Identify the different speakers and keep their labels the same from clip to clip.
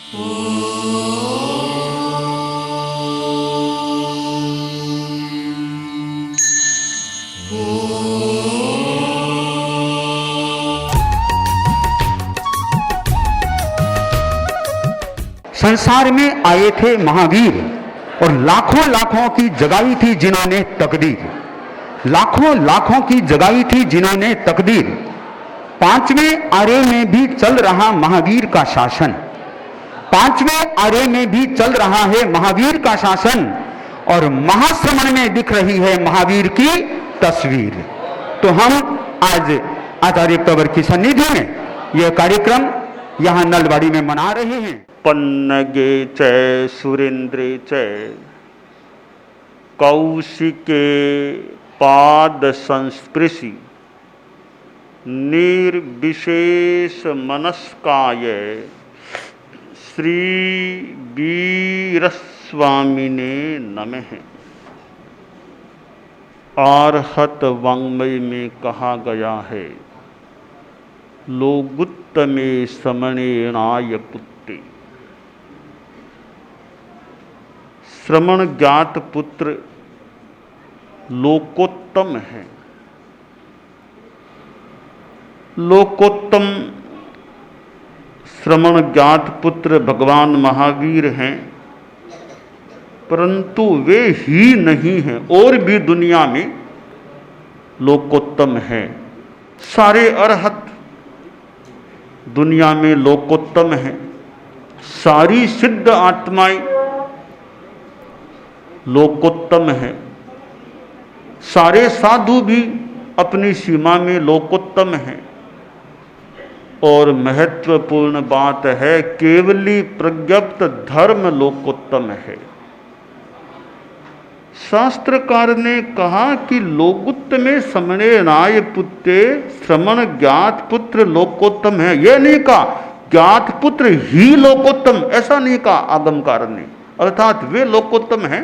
Speaker 1: संसार में आए थे महावीर और लाखों लाखों की जगाई थी जिन्होंने तकदीर। लाखों लाखों की जगाई थी जिन्होंने तकदीर। पांचवें आरे में भी चल रहा महावीर का शासन। पांचवें आरे में भी चल रहा है महावीर का शासन और महाश्रमण में दिख रही है महावीर की तस्वीर। तो हम आज आचार्य प्रवर की सन्निधि में यह कार्यक्रम यहाँ नलवाड़ी में मना रहे हैं।
Speaker 2: पन्नगे च सुरेंद्रे च कौशिके पाद संस्पृशि निर्विशेष मनस्काय श्री वीरस्वामिने नमः। आर्हत वाङ्मय में कहा गया है, लोगुत्तमे समणेनाय पुत्ते। श्रमण ज्ञात पुत्र लोकोत्तम है। लोकोत्तम श्रमण ज्ञात पुत्र भगवान महावीर हैं, परंतु वे ही नहीं हैं, और भी दुनिया में लोकोत्तम हैं। सारे अरहत दुनिया में लोकोत्तम हैं। सारी सिद्ध आत्माएं लोकोत्तम है। सारे साधु भी अपनी सीमा में लोकोत्तम हैं। और महत्वपूर्ण बात है, केवली प्रज्ञप्त धर्म लोकोत्तम है। शास्त्रकार ने कहा कि लोकुत्तमे समणेनाय पुत्ते, श्रमण ज्ञात पुत्र लोकोत्तम है। यह नहीं कहा ज्ञात पुत्र ही लोकोत्तम, ऐसा नहीं कहा आगमकार ने। अर्थात वे लोकोत्तम हैं,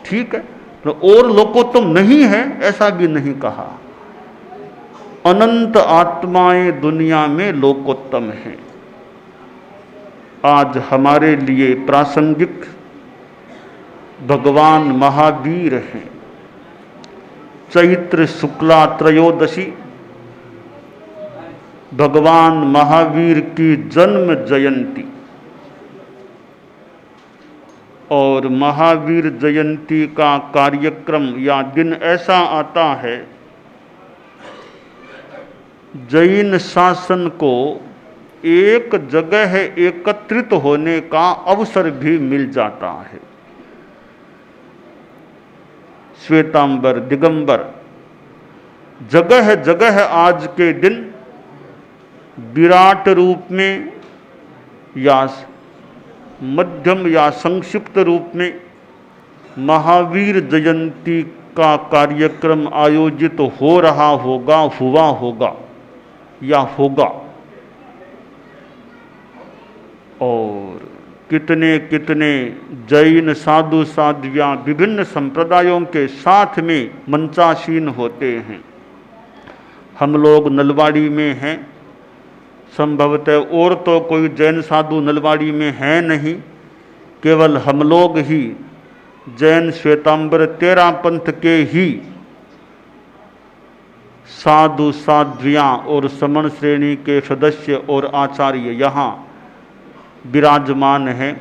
Speaker 2: ठीक है, तो और लोकोत्तम नहीं है ऐसा भी नहीं कहा। अनंत आत्माएं दुनिया में लोकोत्तम हैं। आज हमारे लिए प्रासंगिक भगवान महावीर हैं। चैत्र शुक्ला त्रयोदशी भगवान महावीर की जन्म जयंती। और महावीर जयंती का कार्यक्रम या दिन ऐसा आता है, जैन शासन को एक जगह एकत्रित होने का अवसर भी मिल जाता है। श्वेतांबर, दिगंबर, जगह जगह आज के दिन विराट रूप में या मध्यम या संक्षिप्त रूप में महावीर जयंती का कार्यक्रम आयोजित हो रहा होगा, हुआ होगा या होगा। और कितने कितने जैन साधु साध्वियाँ विभिन्न संप्रदायों के साथ में मंचासीन होते हैं। हम लोग नलवाड़ी में हैं, संभवतः और तो कोई जैन साधु नलवाड़ी में है नहीं, केवल हम लोग ही जैन श्वेतांबर तेरा पंथ के ही साधु साध्वियाँ और समण श्रेणी के सदस्य और आचार्य यहाँ विराजमान हैं।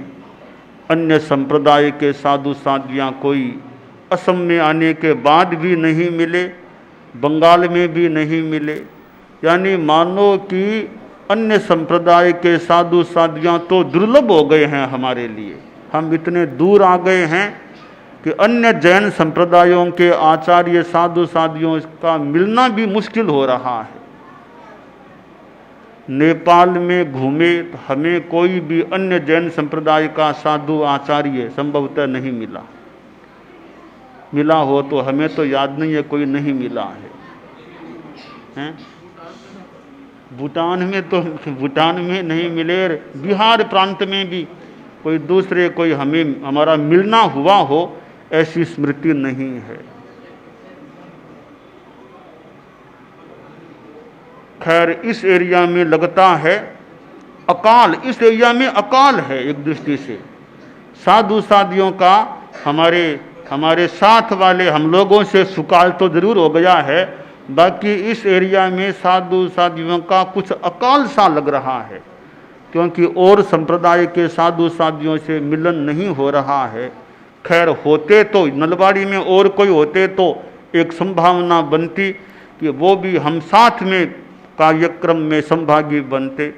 Speaker 2: अन्य संप्रदाय के साधु साध्वियाँ कोई असम में आने के बाद भी नहीं मिले, बंगाल में भी नहीं मिले। यानी मानो कि अन्य संप्रदाय के साधु साध्वियाँ तो दुर्लभ हो गए हैं हमारे लिए। हम इतने दूर आ गए हैं कि अन्य जैन संप्रदायों के आचार्य साधु साध्वियों का मिलना भी मुश्किल हो रहा है। नेपाल में घूमे तो हमें कोई भी अन्य जैन संप्रदाय का साधु आचार्य संभवतः नहीं मिला। मिला हो तो हमें तो याद नहीं है, कोई नहीं मिला है। भूटान में तो भूटान में नहीं मिले, बिहार प्रांत में भी कोई दूसरे कोई हमें हमारा मिलना हुआ हो ऐसी स्मृति नहीं है। खैर इस एरिया में लगता है अकाल, इस एरिया में अकाल है। एक दृष्टि से साधु साधियों का हमारे साथ वाले हम लोगों से सुकाल तो जरूर हो गया है, बाकी इस एरिया में साधु साधियों का कुछ अकाल सा लग रहा है, क्योंकि और संप्रदाय के साधु साधियों से मिलन नहीं हो रहा है। खैर होते तो नलबाड़ी में और कोई होते तो एक संभावना बनती कि वो भी हम साथ में कार्यक्रम में संभागी बनते,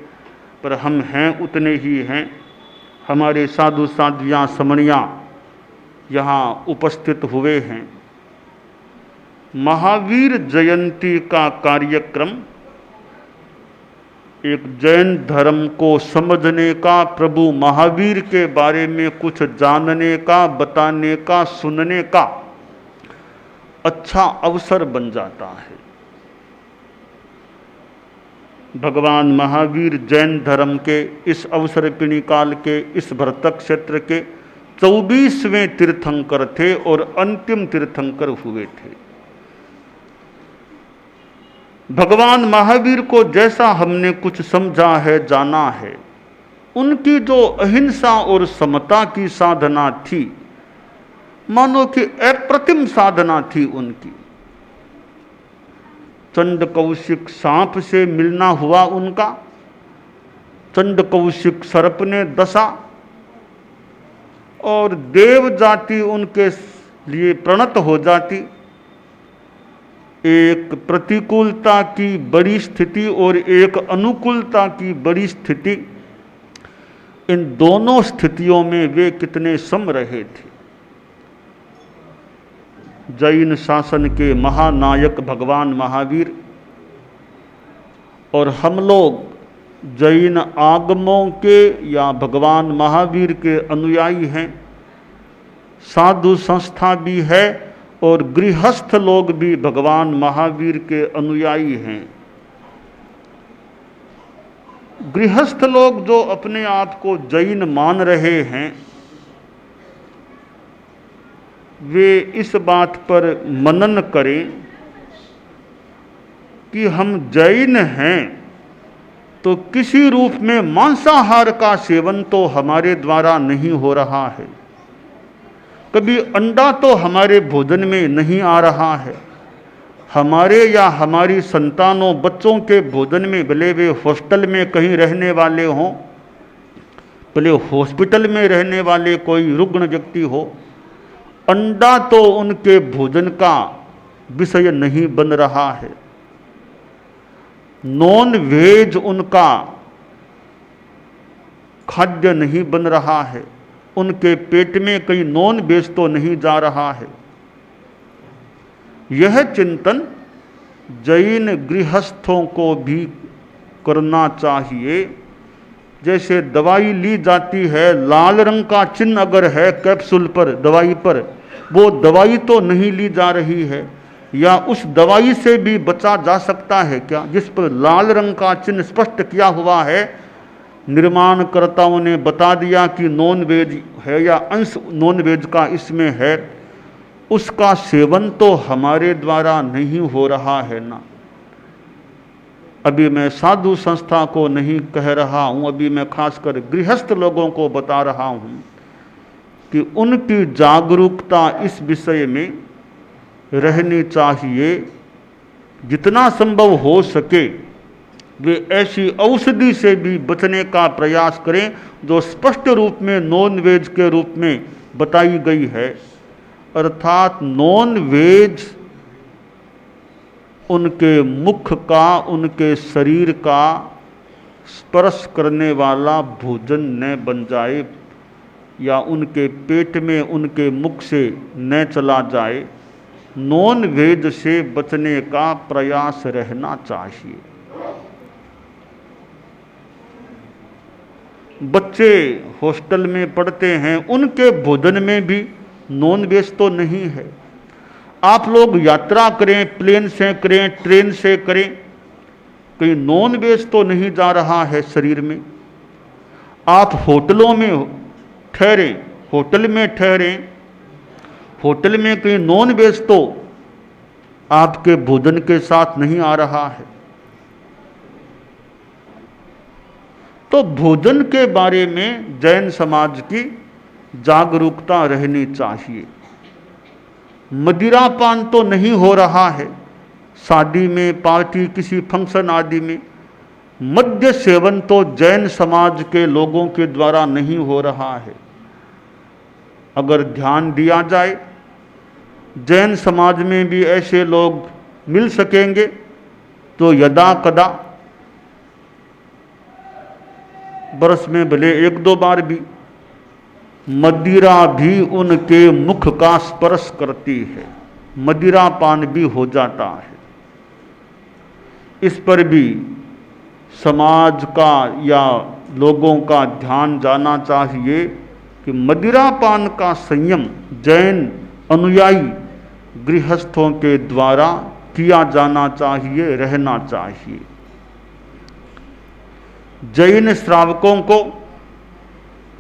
Speaker 2: पर हम हैं उतने ही हैं। हमारे साधु साधियाँ समणियाँ यहाँ उपस्थित हुए हैं। महावीर जयंती का कार्यक्रम एक जैन धर्म को समझने का, प्रभु महावीर के बारे में कुछ जानने का, बताने का, सुनने का अच्छा अवसर बन जाता है। भगवान महावीर जैन धर्म के इस अवसर पिणी काल के इस भरतक क्षेत्र के 24वें तीर्थंकर थे और अंतिम तीर्थंकर हुए थे। भगवान महावीर को जैसा हमने कुछ समझा है, जाना है, उनकी जो अहिंसा और समता की साधना थी, मानो कि अप्रतिम साधना थी उनकी। चंड कौशिक सांप से मिलना हुआ उनका, चंड कौशिक सर्प ने दसा, और देव जाति उनके लिए प्रणत हो जाती। एक प्रतिकूलता की बड़ी स्थिति और एक अनुकूलता की बड़ी स्थिति, इन दोनों स्थितियों में वे कितने सम रहे थे। जैन शासन के महानायक भगवान महावीर, और हम लोग जैन आगमों के या भगवान महावीर के अनुयायी हैं। साधु संस्था भी है और गृहस्थ लोग भी भगवान महावीर के अनुयायी हैं। गृहस्थ लोग जो अपने आप को जैन मान रहे हैं, वे इस बात पर मनन करें कि हम जैन हैं तो किसी रूप में मांसाहार का सेवन तो हमारे द्वारा नहीं हो रहा है, कभी अंडा तो हमारे भोजन में नहीं आ रहा है। हमारे या हमारी संतानों बच्चों के भोजन में, भले वे हॉस्टल में कहीं रहने वाले हों, भले हॉस्पिटल में रहने वाले कोई रुग्ण व्यक्ति हो, अंडा तो उनके भोजन का विषय नहीं बन रहा है। नॉन वेज उनका खाद्य नहीं बन रहा है, उनके पेट में कहीं नॉन वेज तो नहीं जा रहा है। यह चिंतन जैन गृहस्थों को भी करना चाहिए। जैसे दवाई ली जाती है, लाल रंग का चिन्ह अगर है कैप्सूल पर, दवाई पर, वो दवाई तो नहीं ली जा रही है, या उस दवाई से भी बचा जा सकता है क्या जिस पर लाल रंग का चिन्ह स्पष्ट किया हुआ है। निर्माणकर्ताओं ने बता दिया कि नॉन वेज है या अंश नॉन वेज का इसमें है, उसका सेवन तो हमारे द्वारा नहीं हो रहा है ना। अभी मैं साधु संस्था को नहीं कह रहा हूँ, अभी मैं खासकर गृहस्थ लोगों को बता रहा हूँ कि उनकी जागरूकता इस विषय में रहनी चाहिए। जितना संभव हो सके वे ऐसी औषधि से भी बचने का प्रयास करें जो स्पष्ट रूप में नॉन वेज के रूप में बताई गई है। अर्थात नॉन वेज उनके मुख का, उनके शरीर का स्पर्श करने वाला भोजन न बन जाए, या उनके पेट में, उनके मुख से न चला जाए। नॉन वेज से बचने का प्रयास रहना चाहिए। बच्चे हॉस्टल में पढ़ते हैं, उनके भोजन में भी नॉन वेज तो नहीं है। आप लोग यात्रा करें, प्लेन से करें, ट्रेन से करें, कहीं नॉन वेज तो नहीं जा रहा है शरीर में। आप होटलों में ठहरें, होटल में ठहरें, होटल में कहीं नॉन वेज तो आपके भोजन के साथ नहीं आ रहा है। तो भोजन के बारे में जैन समाज की जागरूकता रहनी चाहिए। मदिरापान तो नहीं हो रहा है, शादी में, पार्टी, किसी फंक्शन आदि में मद्य सेवन तो जैन समाज के लोगों के द्वारा नहीं हो रहा है। अगर ध्यान दिया जाए, जैन समाज में भी ऐसे लोग मिल सकेंगे तो यदा कदा, बरस में भले एक दो बार भी, मदिरा भी उनके मुख का स्पर्श करती है, मदिरा पान भी हो जाता है। इस पर भी समाज का या लोगों का ध्यान जाना चाहिए कि मदिरा पान का संयम जैन अनुयायी गृहस्थों के द्वारा किया जाना चाहिए, रहना चाहिए। जैन श्रावकों को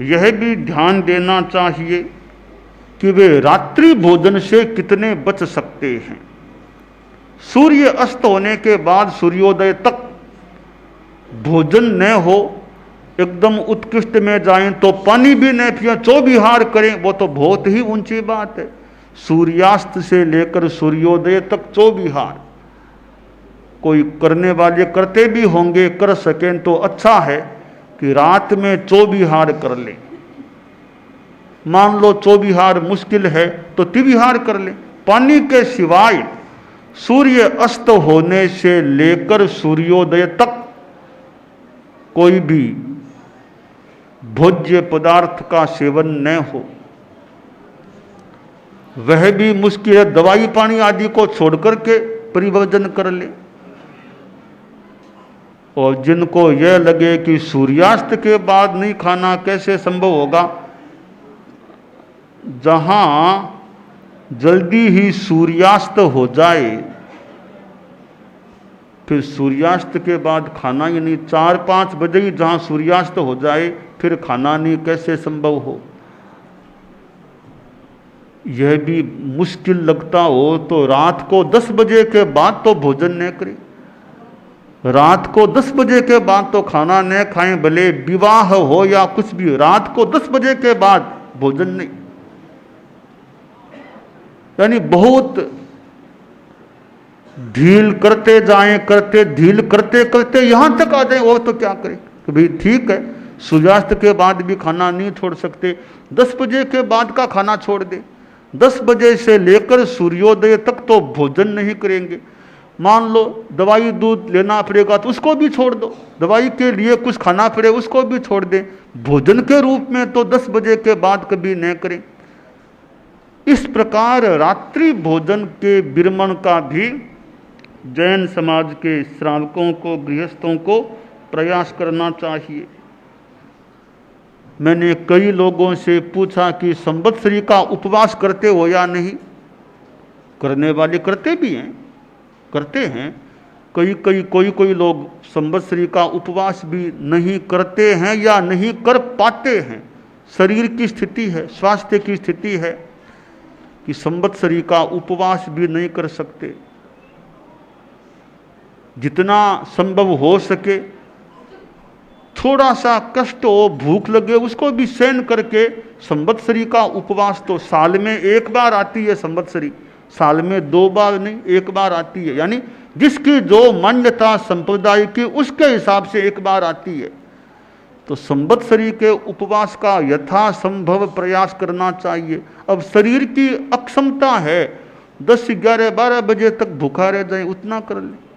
Speaker 2: यह भी ध्यान देना चाहिए कि वे रात्रि भोजन से कितने बच सकते हैं। सूर्य अस्त होने के बाद सूर्योदय तक भोजन न हो, एकदम उत्कृष्ट में जाएं तो पानी भी न पिए, चौबिहार करें, वो तो बहुत ही ऊंची बात है। सूर्यास्त से लेकर सूर्योदय तक चौबिहार कोई करने वाले करते भी होंगे, कर सकें तो अच्छा है कि रात में चौबिहार कर लें। मान लो चौबिहार मुश्किल है तो त्रिविहार कर लें। पानी के सिवाय सूर्य अस्त होने से लेकर सूर्योदय तक कोई भी भोज्य पदार्थ का सेवन न हो। वह भी मुश्किल है, दवाई पानी आदि को छोड़कर के परिवर्जन कर ले। और जिनको यह लगे कि सूर्यास्त के बाद नहीं खाना कैसे संभव होगा, जहां जल्दी ही सूर्यास्त हो जाए फिर सूर्यास्त के बाद खाना ही नहीं, 4-5 बजे ही जहां सूर्यास्त हो जाए फिर खाना नहीं, कैसे संभव हो। यह भी मुश्किल लगता हो तो रात को 10 बजे के बाद तो भोजन न करें। रात को 10 बजे के बाद तो खाना न खाएं, भले विवाह हो या कुछ भी, रात को 10 बजे के बाद भोजन नहीं। यानी बहुत ढील करते जाएं, ढील करते करते यहां तक आ जाए, और तो क्या करें कि भाई ठीक है सूर्यास्त के बाद भी खाना नहीं छोड़ सकते, 10 बजे के बाद का खाना छोड़ दे, 10 बजे से लेकर सूर्योदय तक तो भोजन नहीं करेंगे। मान लो दवाई दूध लेना पड़ेगा तो उसको भी छोड़ दो, दवाई के लिए कुछ खाना पड़े उसको भी छोड़ दें, भोजन के रूप में तो 10 बजे के बाद कभी न करें। इस प्रकार रात्रि भोजन के विरमण का भी जैन समाज के श्रावकों को, गृहस्थों को प्रयास करना चाहिए। मैंने कई लोगों से पूछा कि संवत्सरी का उपवास करते हो या नहीं। करने वाले करते भी हैं, करते हैं। कोई लोग संवत्सरी का उपवास भी नहीं करते हैं या नहीं कर पाते हैं। शरीर की स्थिति है, स्वास्थ्य की स्थिति है कि संवत्सरी का उपवास भी नहीं कर सकते। जितना संभव हो सके, थोड़ा सा कष्ट हो, भूख लगे, उसको भी सहन करके संवत्सरी का उपवास तो साल में एक बार आती है संवत्सरी, साल में 2 बार नहीं, 1 बार आती है। यानी जिसकी जो मान्यता संप्रदाय की उसके हिसाब से 1 बार आती है। तो संवत्सरी के उपवास का यथासंभव प्रयास करना चाहिए। अब शरीर की अक्षमता है, 10, 11, 12 बजे तक भूखा रह जाए, उतना कर ले।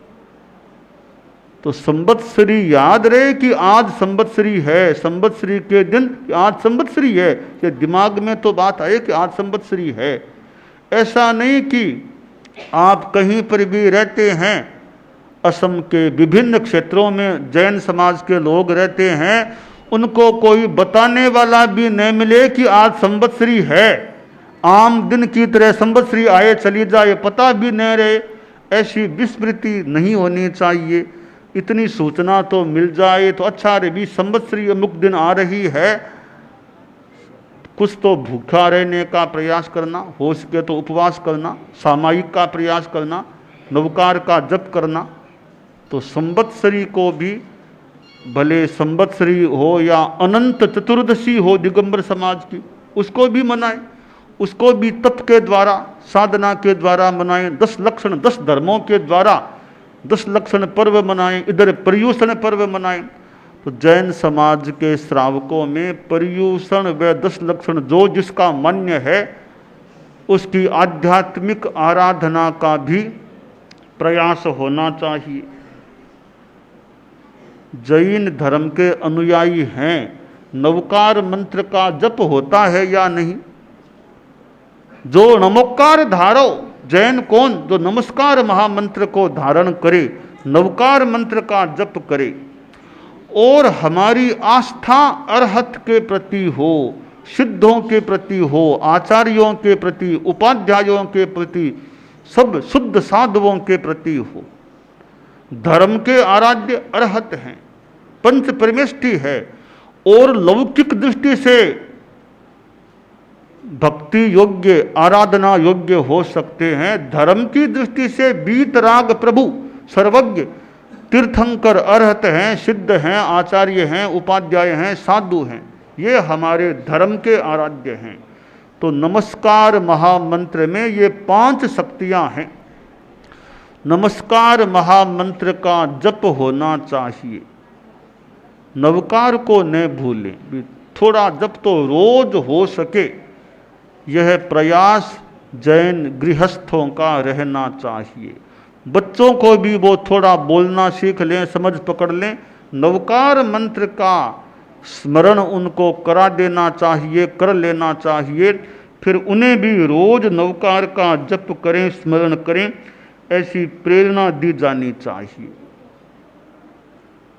Speaker 2: तो संवत्सरी याद रहे कि आज संवत्सरी है, संवत्सरी के दिन आज संवत्सरी है, ये दिमाग में तो बात आए कि आज संवत्सरी है। ऐसा नहीं कि आप कहीं पर भी रहते हैं, असम के विभिन्न क्षेत्रों में जैन समाज के लोग रहते हैं, उनको कोई बताने वाला भी न मिले कि आज संवत्सरी है, आम दिन की तरह संवत्सरी आए चली जाए, पता भी न रहे, ऐसी विस्मृति नहीं होनी चाहिए। इतनी सूचना तो मिल जाए तो अच्छा रे, भी संवत्सरी अमुक दिन आ रही है, कुछ तो भूखा रहने का प्रयास करना, हो सके तो उपवास करना, सामायिक का प्रयास करना, नवकार का जप करना। तो संवत्सरी को भी भले संवत्सरी हो या अनंत चतुर्दशी हो दिगंबर समाज की, उसको भी मनाएं, उसको भी तप के द्वारा, साधना के द्वारा मनाएं। 10 लक्षण 10 धर्मों के द्वारा 10 लक्षण पर्व मनाएं, इधर पर्यूषण पर्व मनाएं। तो जैन समाज के श्रावकों में पर्यूषण व 10 लक्षण जो जिसका मान्य है, उसकी आध्यात्मिक आराधना का भी प्रयास होना चाहिए। जैन धर्म के अनुयायी हैं, नवकार मंत्र का जप होता है या नहीं? जो नमोकार धारो, जैन कौन? जो नमस्कार महामंत्र को धारण करे, नवकार मंत्र का जप करे और हमारी आस्था अरहत के प्रति हो, सिद्धों के प्रति हो, आचार्यों के प्रति, उपाध्यायों के प्रति, सब शुद्ध साधुओं के प्रति हो। धर्म के आराध्य अरहत हैं, पंच परमेष्ठी है और लौकिक दृष्टि से भक्ति योग्य, आराधना योग्य हो सकते हैं। धर्म की दृष्टि से वीतराग प्रभु सर्वज्ञ तीर्थंकर अरहत हैं, सिद्ध हैं, आचार्य हैं, उपाध्याय हैं, साधु हैं, ये हमारे धर्म के आराध्य हैं। तो नमस्कार महामंत्र में ये 5 शक्तियां हैं। नमस्कार महामंत्र का जप होना चाहिए, नवकार को न भूलें, थोड़ा जप तो रोज हो सके, यह प्रयास जैन गृहस्थों का रहना चाहिए। बच्चों को भी वो थोड़ा बोलना सीख लें, समझ पकड़ लें, नवकार मंत्र का स्मरण उनको करा देना चाहिए, कर लेना चाहिए, फिर उन्हें भी रोज नवकार का जप करें, स्मरण करें, ऐसी प्रेरणा दी जानी चाहिए।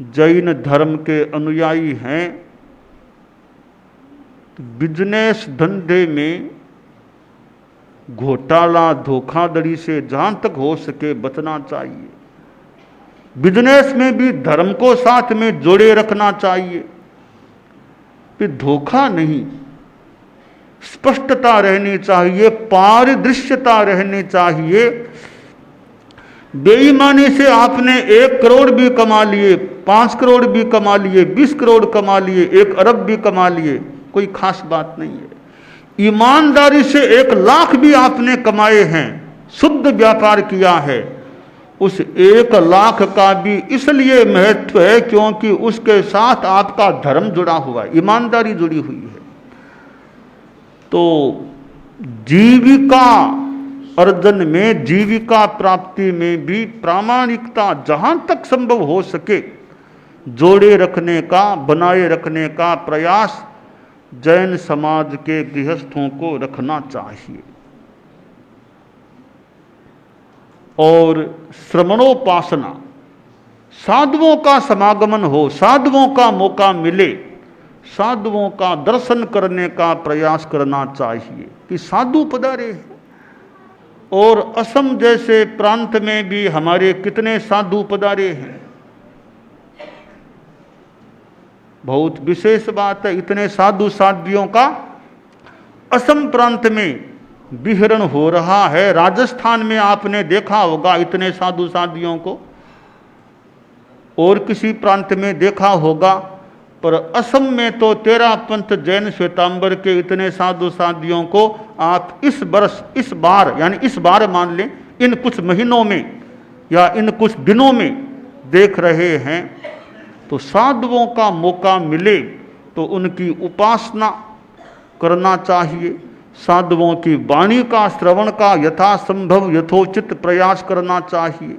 Speaker 2: जैन धर्म के अनुयायी हैं, बिजनेस धंधे में घोटाला धोखाधड़ी से जहां तक हो सके बचना चाहिए। बिजनेस में भी धर्म को साथ में जोड़े रखना चाहिए, फिर धोखा नहीं, स्पष्टता रहनी चाहिए, पारदर्शिता रहनी चाहिए। बेईमानी से आपने 1 करोड़ भी कमा लिए, 5 करोड़ भी कमा लिए, 20 करोड़ कमा लिए, 1 अरब भी कमा लिए, कोई खास बात नहीं है। ईमानदारी से 1 लाख भी आपने कमाए हैं, शुद्ध व्यापार किया है, उस 1 लाख का भी इसलिए महत्व है क्योंकि उसके साथ आपका धर्म जुड़ा हुआ है, ईमानदारी जुड़ी हुई है। तो जीविका अर्जन में, जीविका प्राप्ति में भी प्रामाणिकता जहां तक संभव हो सके जोड़े रखने का, बनाए रखने का प्रयास जैन समाज के गृहस्थों को रखना चाहिए। और श्रवणोपासना, साधुओं का समागमन हो, साधुओं का मौका मिले, साधुओं का दर्शन करने का प्रयास करना चाहिए कि साधु पधारे हैं। और असम जैसे प्रांत में भी हमारे कितने साधु पधारे हैं, बहुत विशेष बात है। इतने साधु साध्वियों का असम प्रांत में विहरण हो रहा है। राजस्थान में आपने देखा होगा इतने साधु साध्वियों को, और किसी प्रांत में देखा होगा, पर असम में तो 13 पंथ जैन श्वेतांबर के इतने साधु साध्वियों को आप इस बार मान लें, इन कुछ महीनों में या इन कुछ दिनों में देख रहे हैं। तो साधुओं का मौका मिले तो उनकी उपासना करना चाहिए, साधुओं की वाणी का श्रवण का यथासंभव यथोचित प्रयास करना चाहिए।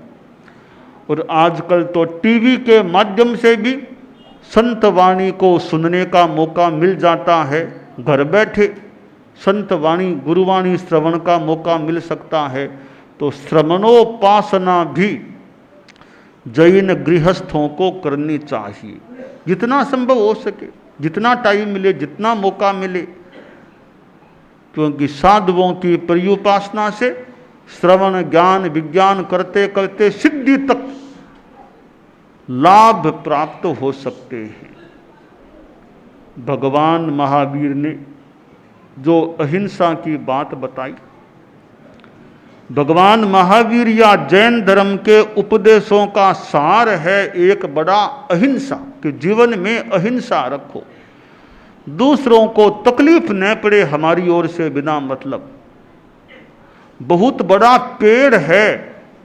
Speaker 2: और आजकल तो टीवी के माध्यम से भी संत वाणी को सुनने का मौका मिल जाता है, घर बैठे संत वाणी गुरुवाणी श्रवण का मौका मिल सकता है। तो श्रवणोपासना भी जैन गृहस्थों को करनी चाहिए, जितना संभव हो सके, जितना टाइम मिले, जितना मौका मिले, क्योंकि साधुओं की पर्युपासना से श्रवण ज्ञान विज्ञान करते करते सिद्धि तक लाभ प्राप्त हो सकते हैं। भगवान महावीर ने जो अहिंसा की बात बताई, भगवान महावीर या जैन धर्म के उपदेशों का सार है एक बड़ा अहिंसा। कि जीवन में अहिंसा रखो, दूसरों को तकलीफ न पड़े हमारी ओर से बिना मतलब। बहुत बड़ा पेड़ है,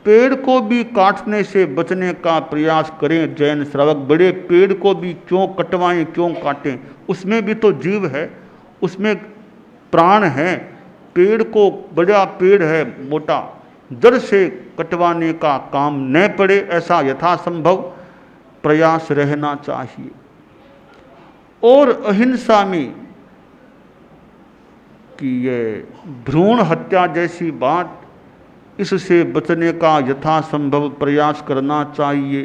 Speaker 2: पेड़ को भी काटने से बचने का प्रयास करें जैन श्रावक। बड़े पेड़ को भी क्यों कटवाएं, क्यों काटें, उसमें भी तो जीव है, उसमें प्राण है। पेड़ को, बड़ा पेड़ है मोटा, जड़ से कटवाने का काम न पड़े, ऐसा यथासंभव प्रयास रहना चाहिए। और अहिंसा में कि ये भ्रूण हत्या जैसी बात, इससे बचने का यथासंभव प्रयास करना चाहिए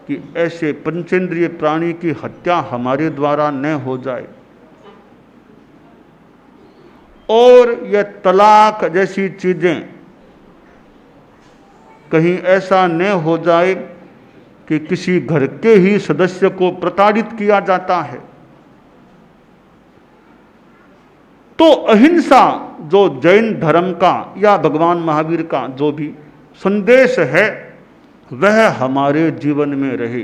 Speaker 2: कि ऐसे पंचेंद्रिय प्राणी की हत्या हमारे द्वारा न हो जाए। और यह तलाक जैसी चीजें कहीं ऐसा न हो जाए कि किसी घर के ही सदस्य को प्रताड़ित किया जाता है। तो अहिंसा जो जैन धर्म का या भगवान महावीर का जो भी संदेश है, वह हमारे जीवन में रहे।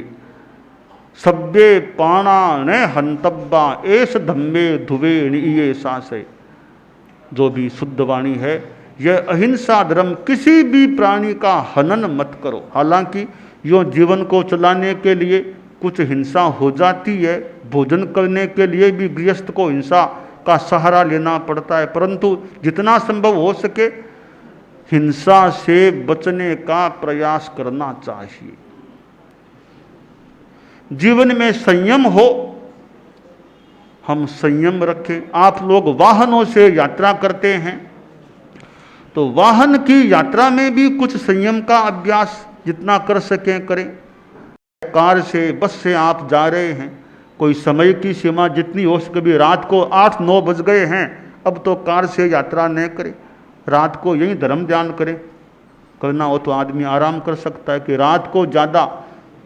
Speaker 2: सब्बे पाणा न हंतब्बा एस धम्मे धुवे निये सासे, जो भी शुद्ध वाणी है, यह अहिंसा धर्म, किसी भी प्राणी का हनन मत करो। हालांकि यो जीवन को चलाने के लिए कुछ हिंसा हो जाती है, भोजन करने के लिए भी गृहस्थ को हिंसा का सहारा लेना पड़ता है, परंतु जितना संभव हो सके हिंसा से बचने का प्रयास करना चाहिए। जीवन में संयम हो, हम संयम रखें। आप लोग वाहनों से यात्रा करते हैं तो वाहन की यात्रा में भी कुछ संयम का अभ्यास जितना कर सकें करें। कार से, बस से आप जा रहे हैं, कोई समय की सीमा जितनी हो सके, भी रात को 8-9 बज गए हैं, अब तो कार से यात्रा न करें, रात को यही धर्म ध्यान करें। करना हो तो आदमी आराम कर सकता है कि रात को ज़्यादा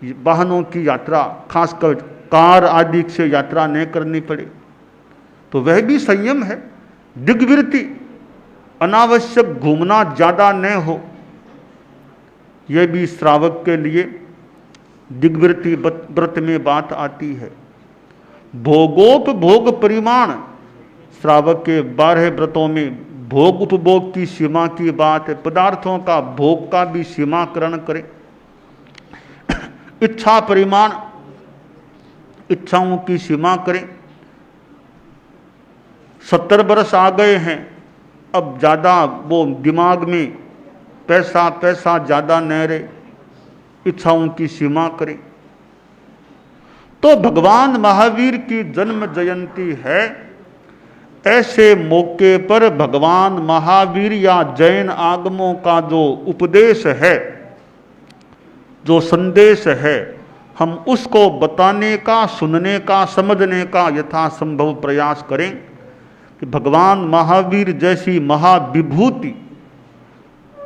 Speaker 2: वाहनों की यात्रा, खासकर कार आदि से यात्रा न करनी पड़े, तो वह भी संयम है। दिग्वृत्ति, अनावश्यक घूमना ज़्यादा न हो, यह भी श्रावक के लिए दिग्वृत्ति व्रत में बात आती है। भोगोपभोग परिमाण, श्रावक के 12 व्रतों में भोग उपभोग की सीमा की बात है। पदार्थों का भोग का भी सीमाकरण करें। इच्छा परिमाण, इच्छाओं की सीमा करें। 70 वर्ष आ गए हैं, अब ज़्यादा वो दिमाग में पैसा पैसा ज़्यादा न रहे, इच्छाओं की सीमा करें। तो भगवान महावीर की जन्म जयंती है, ऐसे मौके पर भगवान महावीर या जैन आगमों का जो उपदेश है, जो संदेश है, हम उसको बताने का, सुनने का, समझने का यथासंभव प्रयास करें कि भगवान महावीर जैसी महाविभूति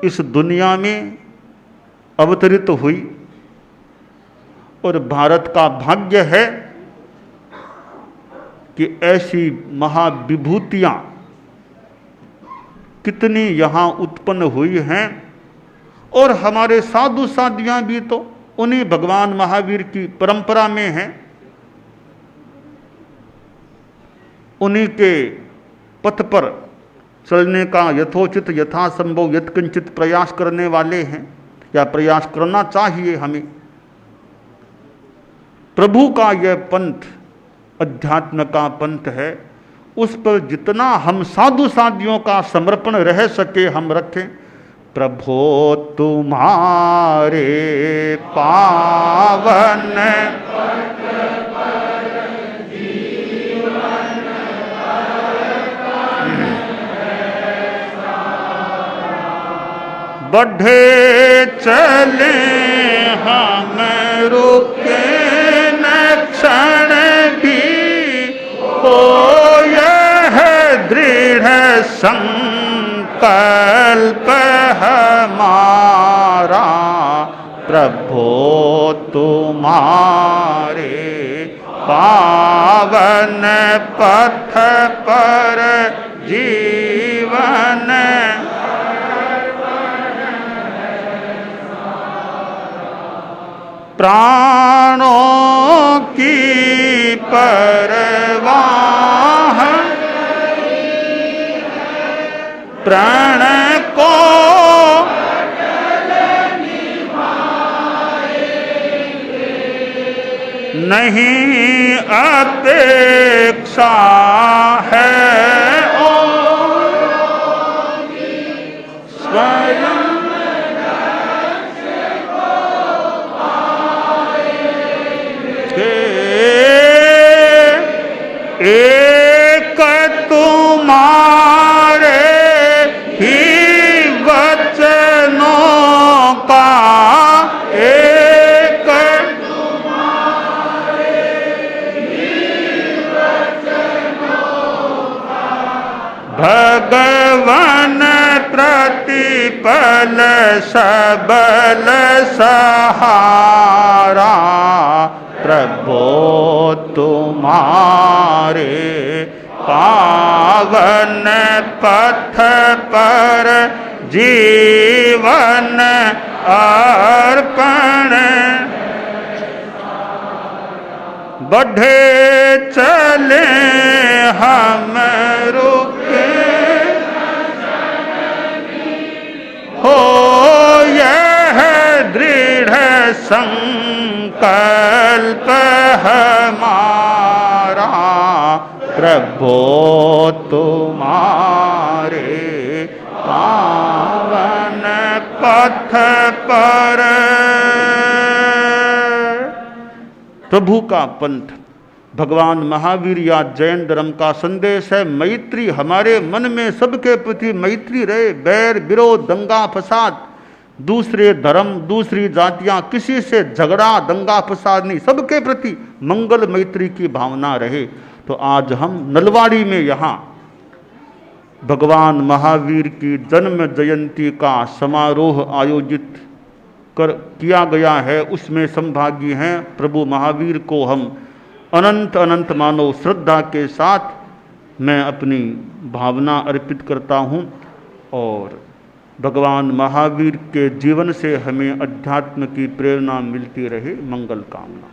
Speaker 2: इस दुनिया में अवतरित हुई। और भारत का भाग्य है कि ऐसी महाविभूतियां कितनी यहाँ उत्पन्न हुई हैं, और हमारे साधु साधियां भी तो उन्हीं भगवान महावीर की परंपरा में हैं, उन्हीं के पथ पर चलने का यथोचित यथासंभव यत्किंचित प्रयास करने वाले हैं, या प्रयास करना चाहिए हमें। प्रभु का यह पंथ अध्यात्म का पंथ है, उस पर जितना हम साधु साधियों का समर्पण रह सके हम रखें। प्रभो तुम्हारे पावन बढ़े चले हम रुके न क्षण भी, हो यह दृढ़ संकल्प हमारा। प्रभो तुम्हारे पावन पथ पर जीवन प्राणों की परवाह प्राण को नहीं अपेक्षा है स्वयं एक तुम्हारे ही वचनों का एक तुम्हारे ही वचनों का भगवान प्रतिपल सबल सहारा प्रभो तुम्हारे पावन पथ पर जीवन अर्पण बढ़े चले हम रुके हो यह दृढ़ संकल्प हमारा प्रभो तुम्हारे पावन पथ पर। प्रभु का पंथ भगवान महावीर या जैन धर्म का संदेश है। मैत्री, हमारे मन में सबके प्रति मैत्री रहे। बैर विरोध दंगा फसाद, दूसरे धर्म दूसरी जातियां, किसी से झगड़ा दंगा फसाद नहीं, सबके प्रति मंगल मैत्री की भावना रहे। तो आज हम नलवाड़ी में यहाँ भगवान महावीर की जन्म जयंती का समारोह आयोजित किया गया है, उसमें संभागी हैं। प्रभु महावीर को हम अनंत अनंत मानव श्रद्धा के साथ मैं अपनी भावना अर्पित करता हूँ और भगवान महावीर के जीवन से हमें अध्यात्म की प्रेरणा मिलती रहे। मंगल कामना।